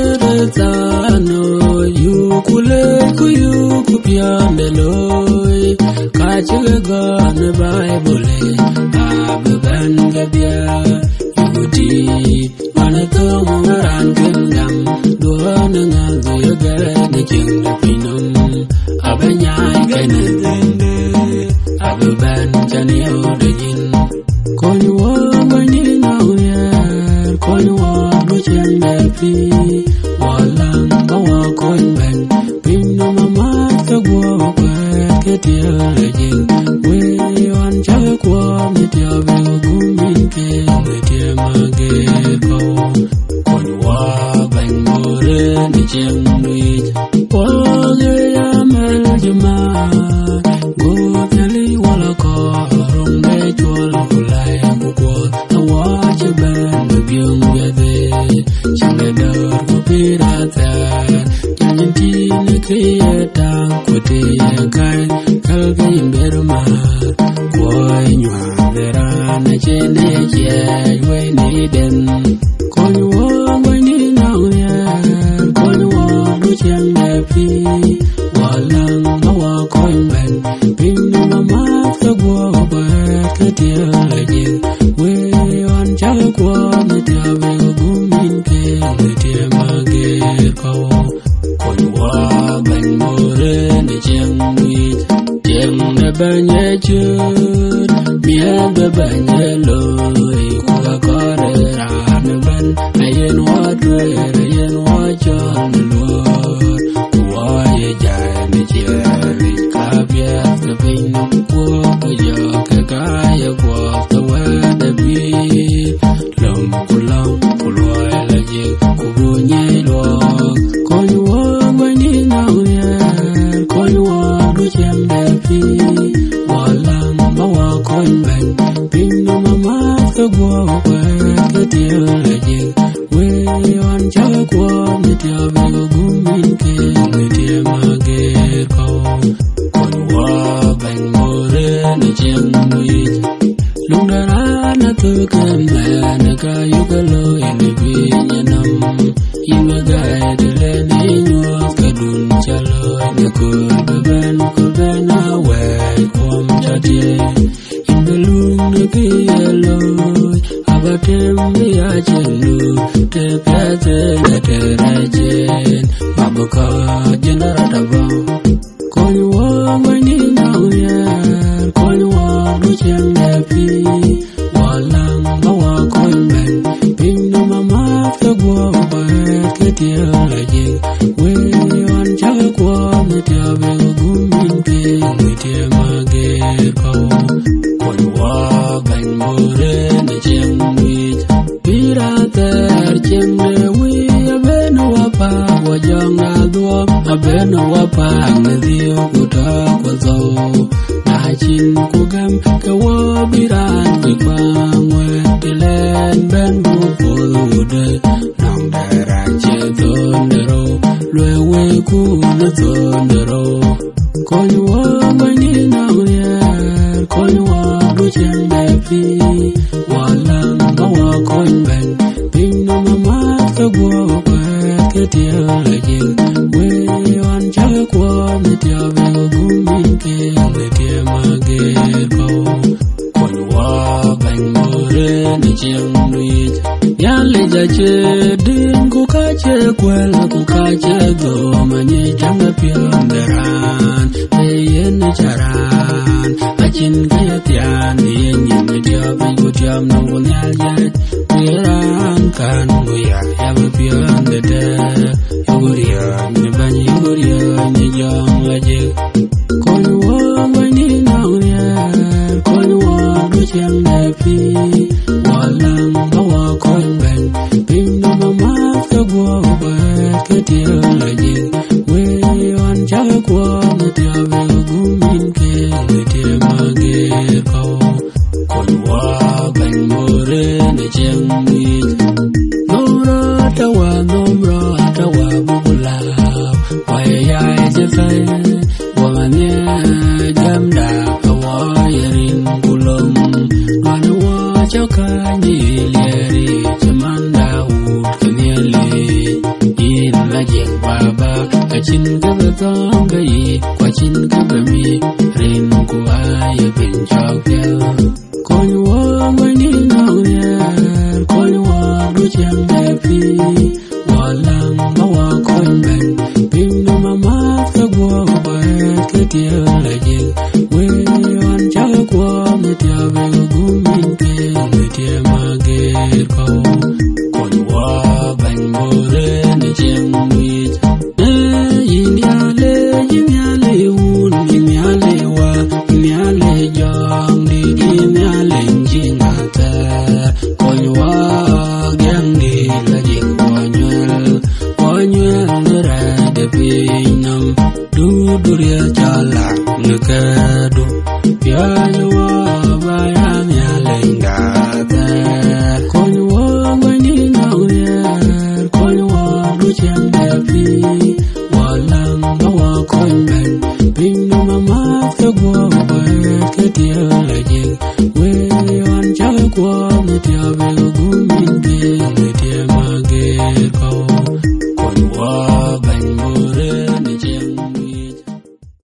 Kirtano yukule kuyukupiandeloi kachigan Bible ababan gabia yuti manatong rangam duana ngadu yoga de jingpinum abanyai ganende ababan janio de jin konwa manina uya konwa buchendepi walang bawa konben pinno mama tagwa ketia lejing we wan chakwa metia begumin ke metia mage ko konwa ben more ni jem nuit wage yamal juma go tali wala ko rumbe chol kulai ko awaje ben biung bebe chamedor ko pirata janti ni krieta ko te kai kalga imberma ko nywa vera na chene che we ni den ko nywa ni na ya ko nywa du chen de pi walang bawa ko ben pin mama ta go ba ka te le we on cha ko me te be gumin ke me te mage ko nywa ben more ni chen na banye chut mia da banye loy kuga kore ran ban ayen wa dwe ayen wa chan lor wa ye jai ni chari ka bia ka bin ko ko yo ka ka ya ko ta wa da bi lom kulo la je ku bu nye lo ko nywa banye na ya ko nywa du chen da pi walang bawa kon ben pinno mama tagwa kwa ketia leje we on chakwa metia begumin ke metia mage ko konwa ben more ni jem nuit lungara na tu kemme na ka yugalo ene binyanam imaga edle ni nyo kadun chalo ne ko ben awe kom chadie imbelung ke yelo abatem ya chenu te pete te rajen babaka generata ba konwa mani na ya konwa du chende pi walang bawa konben pinno mama tagwa ba ketia leje we on chakwa metia begumin ke metia mage ko konwa ben more ni jem wit pirater chende we abeno wapa wajang adwa abeno wapa ndio kuta kwazo na chin kugam ke wabiran kwangwe tilen ben bupude nang dara chedondero lwewe ku na tondero konwa mani na ya konwa du chende pi walang bawa konben pinno mama tagwa kwa ketia leje we on chakwa metia begumin ke metia mage ko konwa ben more ni jem nuit yale jache din ku kache kwela ku kache do manye janga pionderan yen charan achin kayatian yen media ben ku tiam no nyal jet wiran kan ya pionde de yuria ni ban yuria ni jang laje konwa mani na ya konwa du chen de pi walang bawa konben pinno mama tagwa ba ketia leje we on chakwa metia begumin ke metia mage ko konwa ben more ni jem wit nomra tawa bubula wa ya je fa wa mane jamda wa chin ka ba tong ka yi kwa chin ka ba mi rim ku ay bin chok pya kon wo ba ni nong ya kon wo du chang de pi wa lang ma wa kon ben pim no ma ma ka go ba ka tia la ji we an cha ko me tia be gu min pe me tia ma ge ko kon wo ban bo re ni chang mi Duria jala nekadu pianywa bayang ya lengata konwa bani nauya konwa lucian depi walang bawa konben pinno mama kagwa bayat ketia lagi we an jagwa metia be gumin be